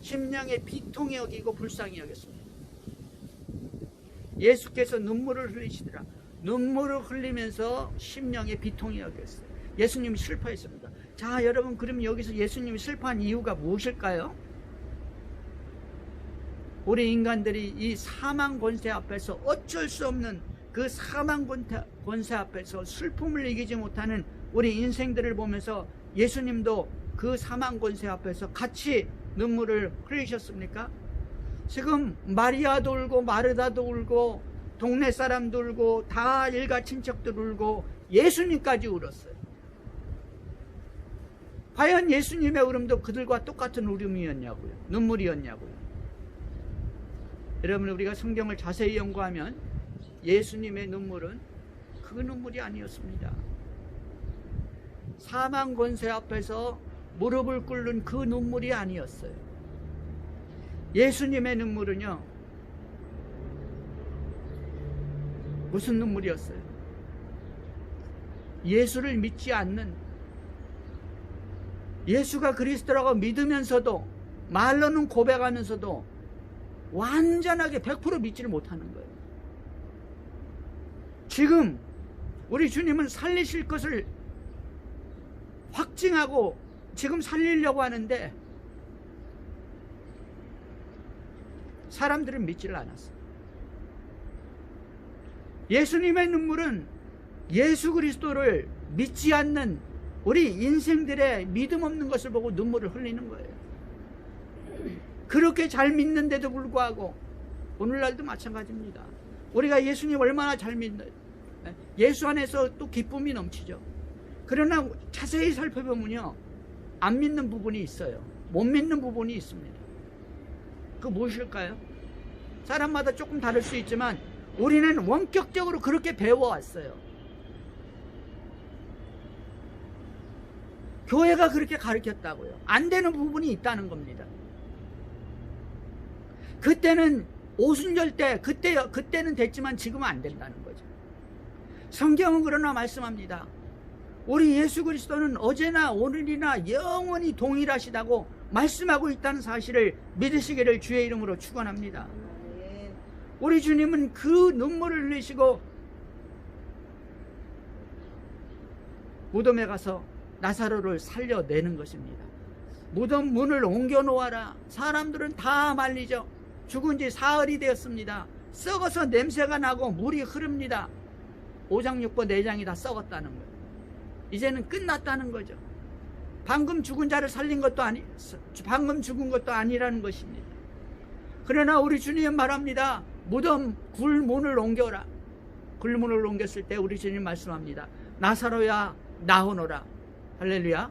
심령의 비통히 여기고 불쌍히 여겼습니다. 예수께서 눈물을 흘리시더라. 눈물을 흘리면서 심령의 비통히 여겼어요. 예수님이 슬퍼했습니다. 자, 여러분, 그럼 여기서 예수님이 슬퍼한 이유가 무엇일까요? 우리 인간들이 이 사망 권세 앞에서 어쩔 수 없는 그 사망 권세 앞에서 슬픔을 이기지 못하는 우리 인생들을 보면서 예수님도 그 사망 권세 앞에서 같이 눈물을 흘리셨습니까? 지금 마리아도 울고 마르다도 울고 동네 사람도 울고 다 일가 친척들 울고 예수님까지 울었어요. 과연 예수님의 울음도 그들과 똑같은 울음이었냐고요? 눈물이었냐고요? 여러분, 우리가 성경을 자세히 연구하면 예수님의 눈물은 그 눈물이 아니었습니다. 사망 권세 앞에서 무릎을 꿇는 그 눈물이 아니었어요. 예수님의 눈물은요, 무슨 눈물이었어요? 예수를 믿지 않는, 예수가 그리스도라고 믿으면서도 말로는 고백하면서도 완전하게 100% 믿지를 못하는 거예요. 지금 우리 주님은 살리실 것을 확증하고 지금 살리려고 하는데 사람들은 믿지를 않았어요. 예수님의 눈물은 예수 그리스도를 믿지 않는 우리 인생들의 믿음 없는 것을 보고 눈물을 흘리는 거예요. 그렇게 잘 믿는데도 불구하고 오늘날도 마찬가지입니다. 우리가 예수님 얼마나 잘 믿는, 예수 안에서 또 기쁨이 넘치죠. 그러나 자세히 살펴보면요, 안 믿는 부분이 있어요. 못 믿는 부분이 있습니다. 그 무엇일까요? 사람마다 조금 다를 수 있지만 우리는 원격적으로 그렇게 배워왔어요. 교회가 그렇게 가르쳤다고요. 안 되는 부분이 있다는 겁니다. 그때는 오순절 때 그때는 됐지만 지금은 안 된다는 거죠. 성경은 그러나 말씀합니다. 우리 예수 그리스도는 어제나 오늘이나 영원히 동일하시다고 말씀하고 있다는 사실을 믿으시기를 주의 이름으로 축원합니다. 우리 주님은 그 눈물을 흘리시고 무덤에 가서 나사로를 살려내는 것입니다. 무덤 문을 옮겨 놓아라. 사람들은 다 말리죠. 죽은 지 사흘이 되었습니다. 썩어서 냄새가 나고 물이 흐릅니다. 5장 6번 4장이 다 썩었다는 거예요. 이제는 끝났다는 거죠. 방금 죽은 자를 살린 것도 방금 죽은 것도 아니라는 것입니다. 그러나 우리 주님은 말합니다. 무덤 굴문을 옮겨라. 굴문을 옮겼을 때 우리 주님 말씀합니다. 나사로야 나오너라. 할렐루야.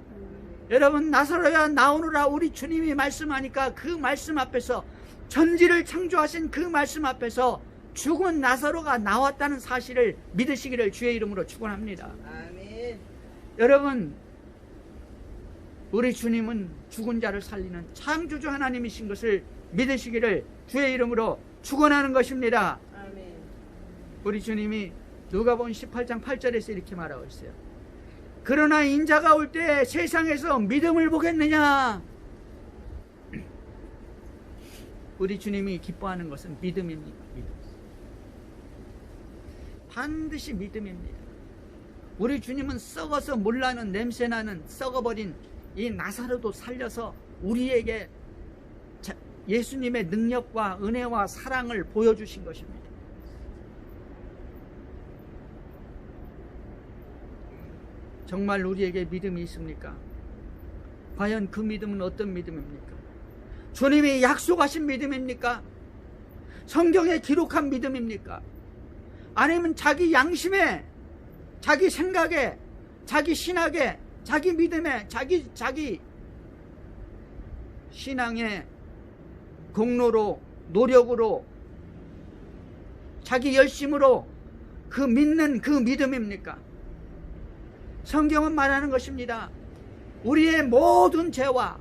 여러분, 나사로야 나오너라 우리 주님이 말씀하니까 그 말씀 앞에서, 천지를 창조하신 그 말씀 앞에서 죽은 나사로가 나왔다는 사실을 믿으시기를 주의 이름으로 축원합니다. 아멘. 여러분, 우리 주님은 죽은 자를 살리는 창조주 하나님이신 것을 믿으시기를 주의 이름으로 축원하는 것입니다. 아멘. 우리 주님이 누가복음 18장 8절에서 이렇게 말하고 있어요. 그러나 인자가 올 때 세상에서 믿음을 보겠느냐? 우리 주님이 기뻐하는 것은 믿음입니다. 믿음. 반드시 믿음입니다. 우리 주님은 썩어서 물나는 냄새나는 썩어버린 이 나사로도 살려서 우리에게 예수님의 능력과 은혜와 사랑을 보여주신 것입니다. 정말 우리에게 믿음이 있습니까? 과연 그 믿음은 어떤 믿음입니까? 주님이 약속하신 믿음입니까? 성경에 기록한 믿음입니까? 아니면 자기 양심에, 자기 생각에, 자기 신학에, 자기 믿음에, 자기 신앙의 공로로, 노력으로, 자기 열심으로 그 믿는 그 믿음입니까? 성경은 말하는 것입니다. 우리의 모든 죄와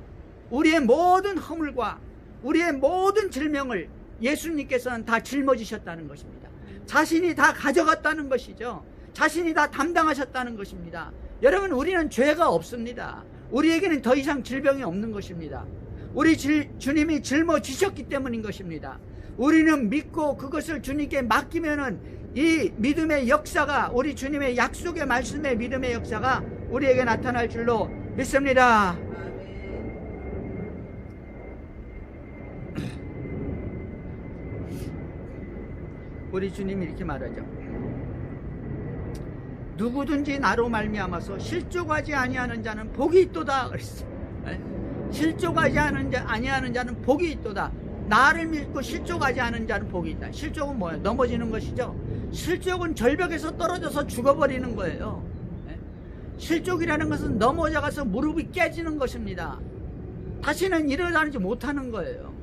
우리의 모든 허물과 우리의 모든 질명을 예수님께서는 다 짊어지셨다는 것입니다. 자신이 다 가져갔다는 것이죠. 자신이 다 담당하셨다는 것입니다. 여러분, 우리는 죄가 없습니다. 우리에게는 더 이상 질병이 없는 것입니다. 우리 주님이 짊어지셨기 때문인 것입니다. 우리는 믿고 그것을 주님께 맡기면은 이 믿음의 역사가, 우리 주님의 약속의 말씀의 믿음의 역사가 우리에게 나타날 줄로 믿습니다. 우리 주님이 이렇게 말하죠. 누구든지 나로 말미암아서 실족하지 아니하는 자는 복이 있도다 그랬어요. 실족하지 아니하는 자는 복이 있도다. 나를 믿고 실족하지 않은 자는 복이 있다. 실족은 뭐예요? 넘어지는 것이죠. 실족은 절벽에서 떨어져서 죽어버리는 거예요. 실족이라는 것은 넘어져가서 무릎이 깨지는 것입니다. 다시는 일어나지 못하는 거예요.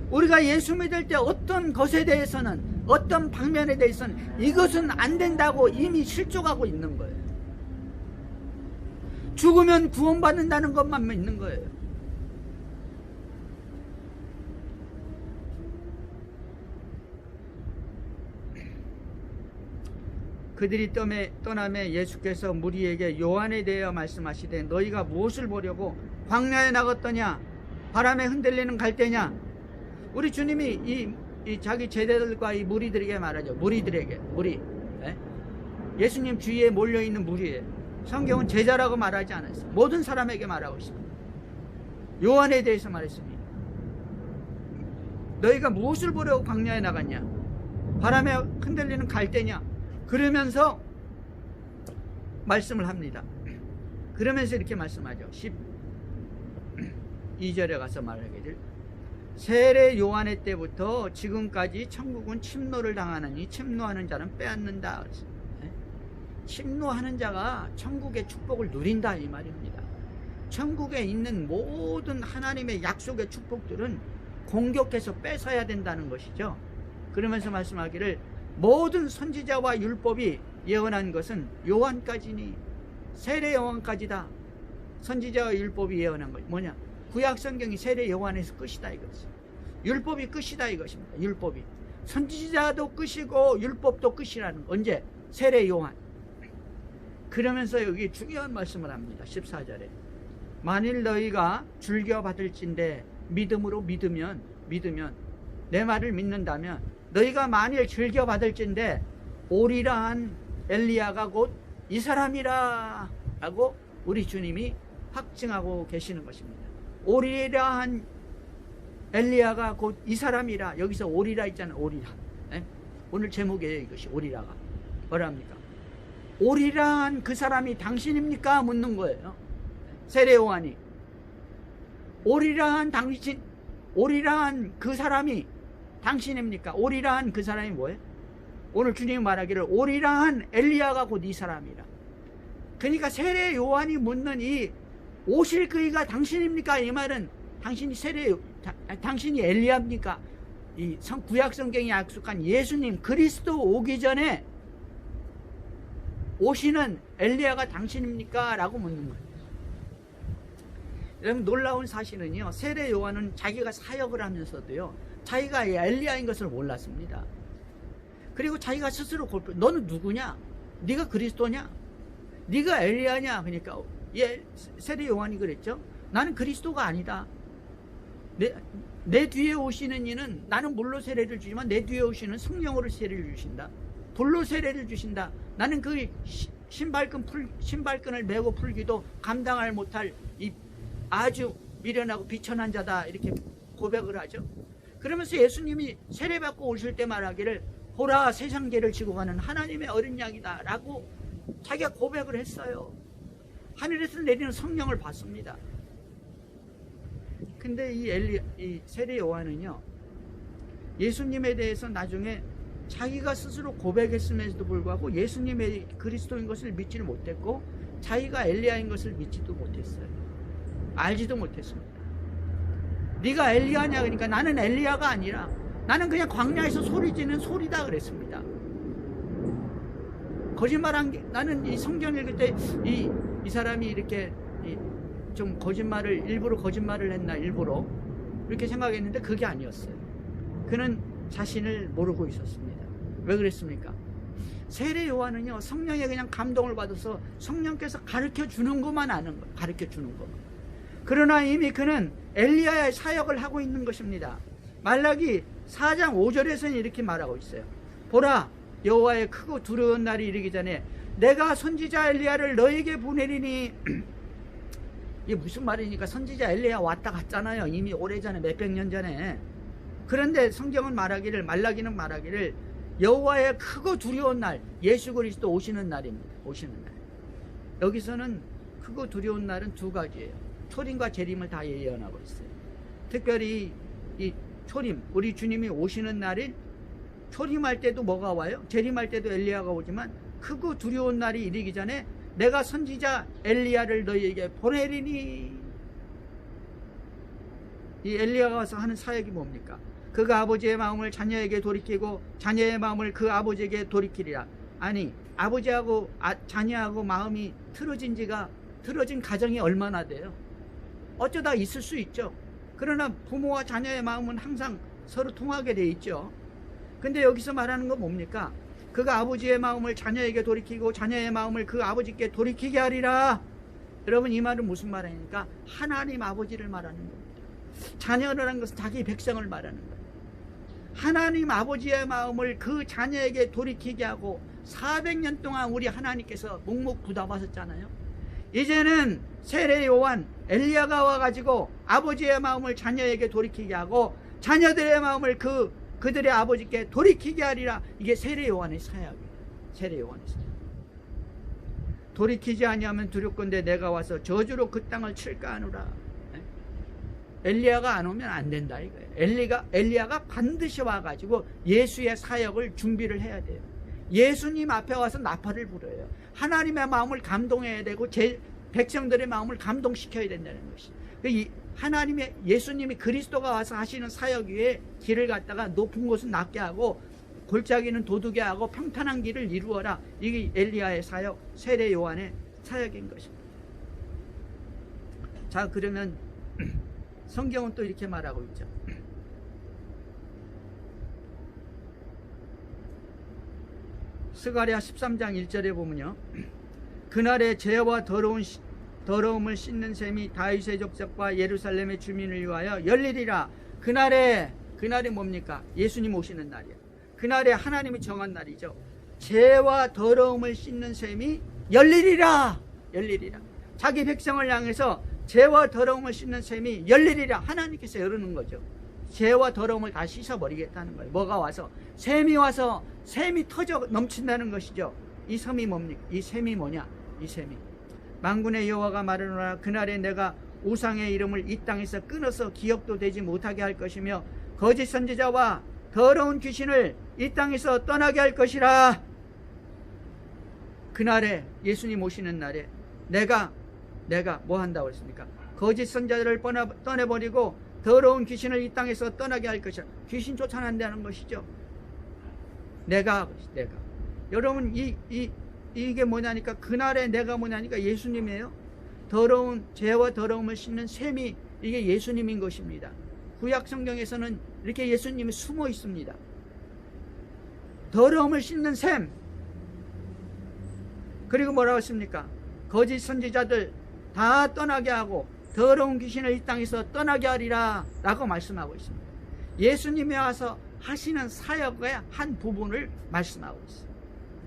우리가 예수 믿을 때 어떤 것에 대해서는, 어떤 방면에 대해서는 이것은 안 된다고 이미 실족하고 있는 거예요. 죽으면 구원받는다는 것만 믿는 거예요. 그들이 떠남에 예수께서 무리에게 요한에 대하여 말씀하시되 너희가 무엇을 보려고 광야에 나갔더냐? 바람에 흔들리는 갈대냐? 우리 주님이 이 자기 제자들과 이 무리들에게 말하죠. 무리. 예수님 주위에 몰려있는 무리예요. 성경은 제자라고 말하지 않았어요. 모든 사람에게 말하고 있습니다. 요한에 대해서 말했습니다. 너희가 무엇을 보려고 광야에 나갔냐? 바람에 흔들리는 갈대냐? 그러면서 말씀을 합니다. 그러면서 이렇게 말씀하죠. 12절에 가서 말하기를 세례 요한의 때부터 지금까지 천국은 침노를 당하느니 침노하는 자는 빼앗는다. 침노하는 자가 천국의 축복을 누린다 이 말입니다. 천국에 있는 모든 하나님의 약속의 축복들은 공격해서 뺏어야 된다는 것이죠. 그러면서 말씀하기를 모든 선지자와 율법이 예언한 것은 요한까지니, 세례 요한까지다. 선지자와 율법이 예언한 것 뭐냐? 구약 성경이 세례 요한에서 끝이다 이거죠. 율법이 끝이다 이것입니다. 율법이, 선지자도 끝이고 율법도 끝이라는 거. 언제? 세례 요한. 그러면서 여기 중요한 말씀을 합니다. 14절에 만일 너희가 즐겨 받을진대 믿음으로 믿으면 내 말을 믿는다면 너희가 만일 즐겨 받을진대 오리라 한 엘리야가 곧 이 사람이라 라고 우리 주님이 확증하고 계시는 것입니다. 오리라 한 엘리야가 곧 이 사람이라. 여기서 오리라 있잖아요. 오리라. 오늘 제목이에요. 이것이 오리라가 뭐랍니까? 오리라 한 그 사람이 당신입니까? 묻는 거예요. 세례 요한이 오리라 한 그 사람이 당신입니까? 오리라 한 그 사람이 뭐예요? 오늘 주님이 말하기를 오리라 한 엘리야가 곧 이 사람이라. 그러니까 세례 요한이 묻는 이 오실 그이가 당신입니까? 이 말은 당신이 엘리야입니까? 이 구약 성경이 약속한 예수님 그리스도 오기 전에 오시는 엘리야가 당신입니까? 라고 묻는 거예요. 여러분 놀라운 사실은요, 세례 요한은 자기가 사역을 하면서도요 자기가 엘리야인 것을 몰랐습니다. 그리고 자기가 스스로 너는 누구냐? 네가 그리스도냐? 네가 엘리야냐? 그러니까 세례 요한이 그랬죠. 나는 그리스도가 아니다. 내 뒤에 오시는 이는 나는 물로 세례를 주지만 내 뒤에 오시는 성령으로 세례를 주신다. 불로 세례를 주신다. 나는 그 신발끈을 메고 풀기도 감당할 못할 이 아주 미련하고 비천한 자다. 이렇게 고백을 하죠. 그러면서 예수님이 세례받고 오실 때 말하기를 보라 세상 죄를 지고 가는 하나님의 어린 양이다 라고 자기가 고백을 했어요. 하늘에서 내리는 성령을 받습니다. 근데 이 세례 요한은요 예수님에 대해서 나중에 자기가 스스로 고백했음에도 불구하고 예수님의 그리스도인 것을 믿지를 못했고 자기가 엘리야인 것을 믿지도 못했어요. 알지도 못했습니다. 네가 엘리야냐? 그러니까 나는 엘리야가 아니라 나는 그냥 광야에서 소리 지는 소리다 그랬습니다. 거짓말한 게, 나는 이 성경 읽을 때 이 사람이 이렇게 좀 일부러 거짓말을 했나 일부러 이렇게 생각했는데 그게 아니었어요. 그는 자신을 모르고 있었습니다. 왜 그랬습니까? 세례 요한은요 성령에 그냥 감동을 받아서 성령께서 가르쳐 주는 것만 아는 거예요. 가르쳐 주는 것만. 그러나 이미 그는 엘리야의 사역을 하고 있는 것입니다. 말라기 4장 5절에서는 이렇게 말하고 있어요. 보라, 여호와의 크고 두려운 날이 이르기 전에 내가 선지자 엘리야를 너에게 보내리니 이게 무슨 말이니까 선지자 엘리야 왔다 갔잖아요. 이미 오래전에 몇백 년 전에. 그런데 성경은 말하기를, 말라기는 말하기를 여호와의 크고 두려운 날, 예수 그리스도 오시는 날입니다. 오시는 날. 여기서는 크고 두려운 날은 두 가지예요. 초림과 재림을 다 예언하고 있어요. 특별히 이 초림, 우리 주님이 오시는 날인 초림할 때도 뭐가 와요? 재림할 때도 엘리야가 오지만 크고 두려운 날이 이르기 전에 내가 선지자 엘리야를 너희에게 보내리니. 이 엘리야가 와서 하는 사역이 뭡니까? 그가 아버지의 마음을 자녀에게 돌이키고 자녀의 마음을 그 아버지에게 돌이키리라. 아니, 아버지하고 자녀하고 마음이 틀어진 가정이 얼마나 돼요? 어쩌다 있을 수 있죠. 그러나 부모와 자녀의 마음은 항상 서로 통하게 돼 있죠. 근데 여기서 말하는 건 뭡니까? 그가 아버지의 마음을 자녀에게 돌이키고 자녀의 마음을 그 아버지께 돌이키게 하리라. 여러분, 이 말은 무슨 말이니까 하나님 아버지를 말하는 겁니다. 자녀라는 것은 자기 백성을 말하는 거예요. 하나님 아버지의 마음을 그 자녀에게 돌이키게 하고 400년 동안 우리 하나님께서 묵묵부답하셨잖아요. 이제는 세례 요한 엘리야가 와가지고 아버지의 마음을 자녀에게 돌이키게 하고 자녀들의 마음을 그들의 아버지께 돌이키게 하리라. 이게 세례 요한의 사역이에요. 세례 요한의 사역. 돌이키지 아니하면 두렵건대 내가 와서 저주로 그 땅을 칠까 하노라. 엘리야가 안 오면 안 된다 이거예요. 엘리야가 반드시 와가지고 예수의 사역을 준비를 해야 돼요. 예수님 앞에 와서 나팔을 불어요. 하나님의 마음을 감동해야 되고 백성들의 마음을 감동시켜야 된다는 것이. 하나님의 예수님이 그리스도가 와서 하시는 사역 위에 길을 갖다가 높은 곳은 낮게 하고 골짜기는 도두게 하고 평탄한 길을 이루어라. 이게 엘리야의 사역, 세례 요한의 사역인 것입니다. 자, 그러면 성경은 또 이렇게 말하고 있죠. 스가랴 13장 1절에 보면요, 그날에 죄와 더러움을 씻는 셈이 다윗의 족속과 예루살렘의 주민을 위하여 열리리라. 그날이 뭡니까? 예수님 오시는 날이에요. 그날에 하나님이 정한 날이죠. 죄와 더러움을 씻는 셈이 열리리라. 자기 백성을 향해서 죄와 더러움을 씻는 셈이 열리리라. 하나님께서 열는 거죠. 죄와 더러움을 다 씻어버리겠다는 거예요. 뭐가 와서? 샘이 와서 샘이 터져 넘친다는 것이죠. 이 샘이 뭡니까? 이 샘이 뭐냐? 이 샘이 만군의 여호와가 말하노라. 그날에 내가 우상의 이름을 이 땅에서 끊어서 기억도 되지 못하게 할 것이며 거짓 선지자와 더러운 귀신을 이 땅에서 떠나게 할 것이라. 그날에, 예수님 오시는 날에 내가 뭐 한다고 했습니까? 거짓 선지자를 떠내버리고 더러운 귀신을 이 땅에서 떠나게 할 것이라. 귀신 쫓아낸다는 것이죠. 내가 여러분, 이게 뭐냐니까, 그날에 내가 뭐냐니까 예수님이에요. 죄와 더러움을 씻는 셈이 이게 예수님인 것입니다. 구약 성경에서는 이렇게 예수님이 숨어 있습니다. 더러움을 씻는 셈. 그리고 뭐라고 했습니까? 거짓 선지자들 다 떠나게 하고 더러운 귀신을 이 땅에서 떠나게 하리라 라고 말씀하고 있습니다. 예수님이 와서 하시는 사역의 한 부분을 말씀하고 있어요.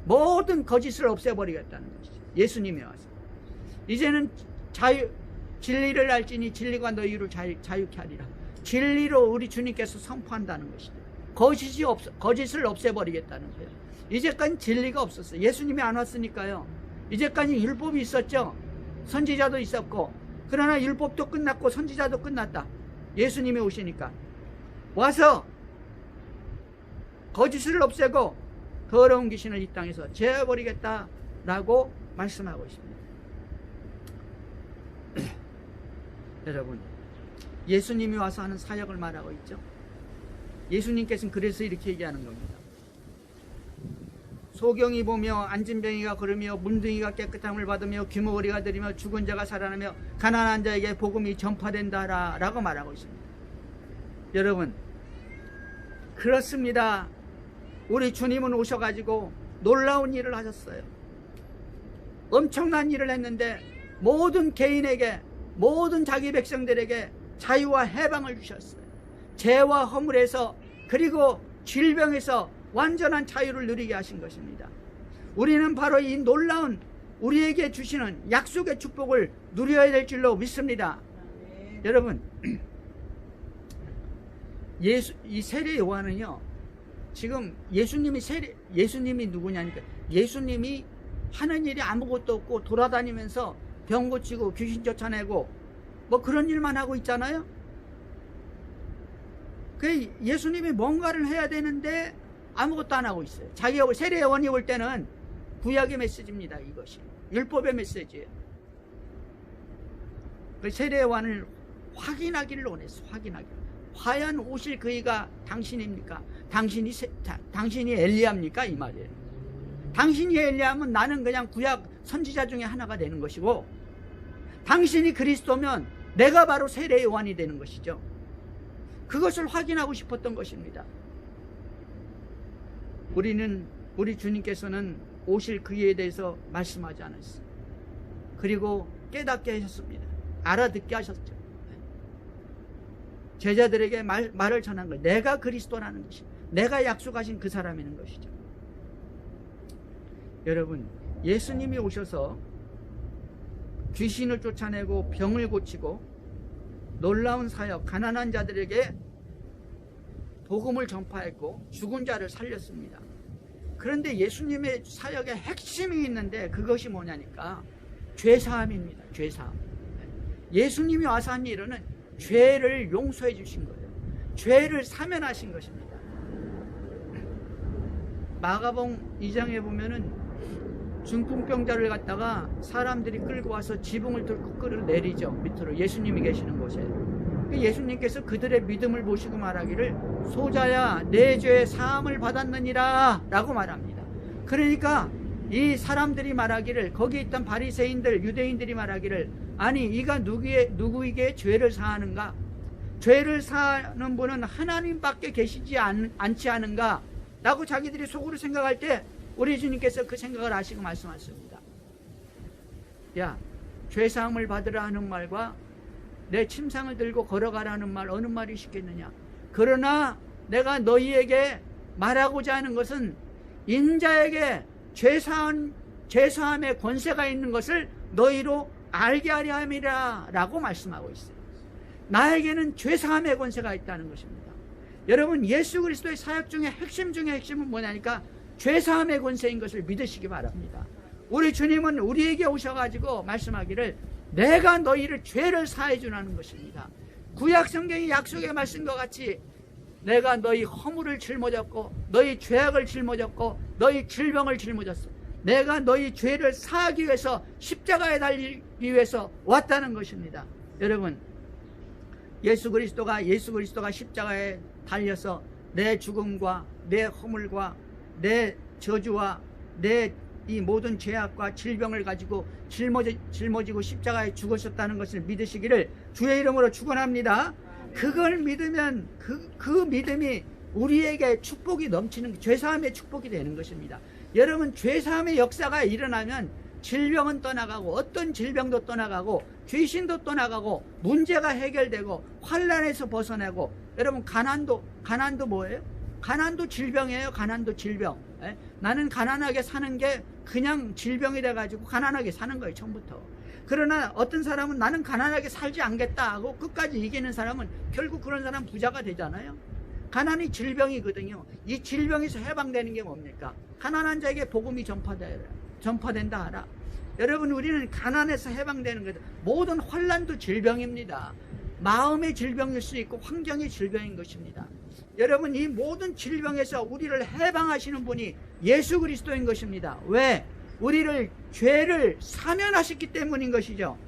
모든 거짓을 없애버리겠다는 것이죠. 예수님이 와서 이제는 진리를 알지니 진리가 너희를 자유케 하리라. 진리로 우리 주님께서 선포한다는 것이죠. 거짓을 없애버리겠다는 거예요. 이제까지 진리가 없었어요. 예수님이 안 왔으니까요. 이제까지 율법이 있었죠. 선지자도 있었고. 그러나 율법도 끝났고 선지자도 끝났다. 예수님이 오시니까 와서 거짓을 없애고 더러운 귀신을 이 땅에서 제어버리겠다라고 말씀하고 있습니다. 여러분, 예수님이 와서 하는 사역을 말하고 있죠. 예수님께서는 그래서 이렇게 얘기하는 겁니다. 소경이 보며 안진뱅이가 걸으며 문둥이가 깨끗함을 받으며 귀머거리가 들이며 죽은 자가 살아나며 가난한 자에게 복음이 전파된다 라고 말하고 있습니다. 여러분, 그렇습니다. 우리 주님은 오셔가지고 놀라운 일을 하셨어요. 엄청난 일을 했는데 모든 개인에게 모든 자기 백성들에게 자유와 해방을 주셨어요. 죄와 허물에서 그리고 질병에서 완전한 자유를 누리게 하신 것입니다. 우리는 바로 이 놀라운 우리에게 주시는 약속의 축복을 누려야 될 줄로 믿습니다. 여러분, 이 세례 요한은요, 지금 예수님이 누구냐니까, 예수님이 하는 일이 아무것도 없고 돌아다니면서 병 고치고 귀신 쫓아내고 뭐 그런 일만 하고 있잖아요. 그 예수님이 뭔가를 해야 되는데 아무것도 안 하고 있어요. 자기가 세례 요한이 올 때는 구약의 메시지입니다. 이것이 율법의 메시지예요. 그 세례 요한을 확인하기를 원했어. 확인하기. 과연 오실 그이가 당신입니까? 당신이 엘리야입니까? 이 말이에요. 당신이 엘리야면 나는 그냥 구약 선지자 중에 하나가 되는 것이고, 당신이 그리스도면 내가 바로 세례 요한이 되는 것이죠. 그것을 확인하고 싶었던 것입니다. 우리 주님께서는 오실 그이에 대해서 말씀하지 않았어요. 그리고 깨닫게 하셨습니다. 알아듣게 하셨죠. 제자들에게 말을 전한 거예요. 내가 그리스도라는 것이, 내가 약속하신 그 사람이라는 것이죠. 여러분, 예수님이 오셔서 귀신을 쫓아내고 병을 고치고 놀라운 사역, 가난한 자들에게 복음을 전파했고 죽은 자를 살렸습니다. 그런데 예수님의 사역의 핵심이 있는데 그것이 뭐냐니까 죄사함입니다. 죄사함. 예수님이 와서 한 일은 죄를 용서해 주신 거예요. 죄를 사면하신 것입니다. 마가복음 2장에 보면은 중풍병자를 갖다가 사람들이 끌고 와서 지붕을 뚫고 끌어내리죠. 밑으로 예수님이 계시는 곳에. 예수님께서 그들의 믿음을 보시고 말하기를 소자야 내 죄의 사함을 받았느니라 라고 말합니다. 그러니까 이 사람들이 말하기를, 거기 있던 바리새인들 유대인들이 말하기를, 아니 이가 누구에게 죄를 사하는가? 죄를 사하는 분은 하나님밖에 계시지 않지 않은가? 라고 자기들이 속으로 생각할 때 우리 주님께서 그 생각을 아시고 말씀하셨습니다. 야, 죄사함을 받으라 하는 말과 내 침상을 들고 걸어가라는 말, 어느 말이 쉽겠느냐? 그러나 내가 너희에게 말하고자 하는 것은 인자에게 죄사함의 권세가 있는 것을 너희로 알게 하려 함이라 라고 말씀하고 있어요. 나에게는 죄사함의 권세가 있다는 것입니다. 여러분, 예수 그리스도의 사역 중에 핵심 중에 핵심은 뭐냐니까 죄사함의 권세인 것을 믿으시기 바랍니다. 우리 주님은 우리에게 오셔가지고 말씀하기를 내가 너희를 죄를 사해 주라는 것입니다. 구약 성경의 약속의 말씀과 같이 내가 너희 허물을 짊어졌고 너희 죄악을 짊어졌고 너희 질병을 짊어졌어. 내가 너희 죄를 사하기 위해서 십자가에 달리기 위해서 왔다는 것입니다. 여러분, 예수 그리스도가 십자가에 달려서 내 죽음과 내 허물과 내 저주와 내 이 모든 죄악과 질병을 가지고 짊어지고 십자가에 죽으셨다는 것을 믿으시기를 주의 이름으로 축원합니다. 그걸 믿으면 그 믿음이 우리에게 축복이 넘치는, 죄사함의 축복이 되는 것입니다. 여러분, 죄사함의 역사가 일어나면 질병은 떠나가고 어떤 질병도 떠나가고 귀신도 떠나가고 문제가 해결되고 환난에서 벗어나고, 여러분 가난도 뭐예요? 가난도 질병이에요. 가난도 질병. 나는 가난하게 사는 게 그냥 질병이 돼가지고 가난하게 사는 거예요, 처음부터. 그러나 어떤 사람은 나는 가난하게 살지 않겠다 하고 끝까지 이기는 사람은 결국 그런 사람 부자가 되잖아요. 가난이 질병이거든요. 이 질병에서 해방되는 게 뭡니까? 가난한 자에게 복음이 전파된다 하라. 여러분, 우리는 가난에서 해방되는 거죠. 모든 환난도 질병입니다. 마음의 질병일 수 있고 환경의 질병인 것입니다. 여러분, 이 모든 질병에서 우리를 해방하시는 분이 예수 그리스도인 것입니다. 왜? 우리를 죄를 사면하셨기 때문인 것이죠.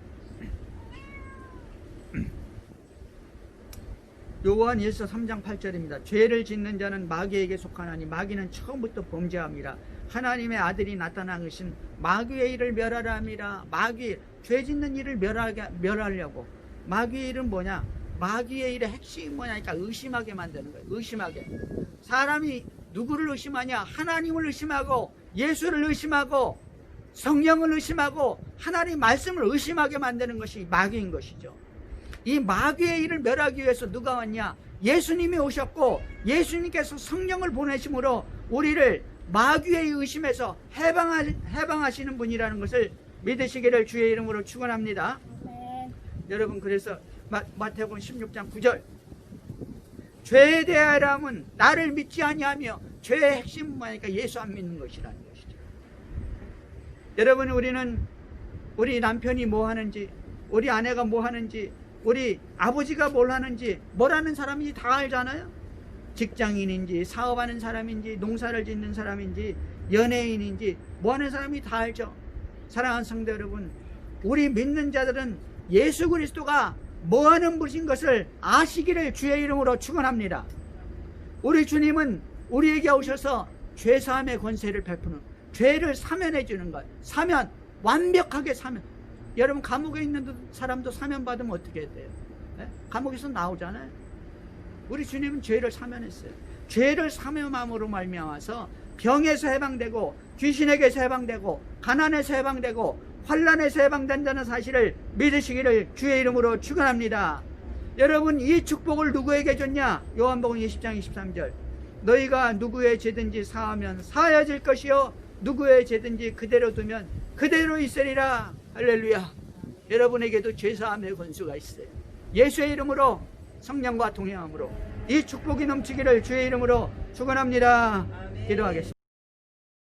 요한일서 3장 8절입니다. 죄를 짓는 자는 마귀에게 속하나니 마귀는 처음부터 범죄함이라. 하나님의 아들이 나타난 것은 마귀의 일을 멸하라 함이라. 마귀, 죄 짓는 일을 멸하려고. 마귀의 일은 뭐냐? 마귀의 일의 핵심이 뭐냐니까 의심하게 만드는 거예요. 의심하게. 사람이 누구를 의심하냐? 하나님을 의심하고 예수를 의심하고 성령을 의심하고 하나님 말씀을 의심하게 만드는 것이 마귀인 것이죠. 이 마귀의 일을 멸하기 위해서 누가 왔냐? 예수님이 오셨고 예수님께서 성령을 보내심으로 우리를 마귀의 의심에서 해방하시는 분이라는 것을 믿으시기를 주의 이름으로 축원합니다. 여러분, 그래서 마태복음 16장 9절, 죄에 대하여라면 나를 믿지 아니하며 죄의 핵심은 뭐니까 예수 안 믿는 것이라는 것이죠. 여러분, 우리는 우리 남편이 뭐 하는지, 우리 아내가 뭐 하는지, 우리 아버지가 뭘 하는지, 뭘 하는 사람인지 다 알잖아요. 직장인인지 사업하는 사람인지 농사를 짓는 사람인지 연예인인지 뭐 하는 사람이 다 알죠. 사랑하는 성도 여러분, 우리 믿는 자들은 예수 그리스도가 뭐 하는 분인 것을 아시기를 주의 이름으로 축원합니다. 우리 주님은 우리에게 오셔서 죄사함의 권세를 베푸는, 죄를 사면해 주는 것. 사면, 완벽하게 사면. 여러분, 감옥에 있는 사람도 사면 받으면 어떻게 돼요? 네? 감옥에서 나오잖아요. 우리 주님은 죄를 사면했어요. 죄를 사면함으로 말미암아서 병에서 해방되고 귀신에게서 해방되고 가난에서 해방되고 환난에서 해방된다는 사실을 믿으시기를 주의 이름으로 축원합니다. 여러분, 이 축복을 누구에게 줬냐? 요한복음 20장 23절, 너희가 누구의 죄든지 사하면 사하여질 것이요 누구의 죄든지 그대로 두면 그대로 있으리라. 할렐루야. 여러분에게도 죄사함의 권수가 있어요. 예수의 이름으로, 성령과 동행함으로 이 축복이 넘치기를 주의 이름으로 축원합니다. 기도하겠습니다.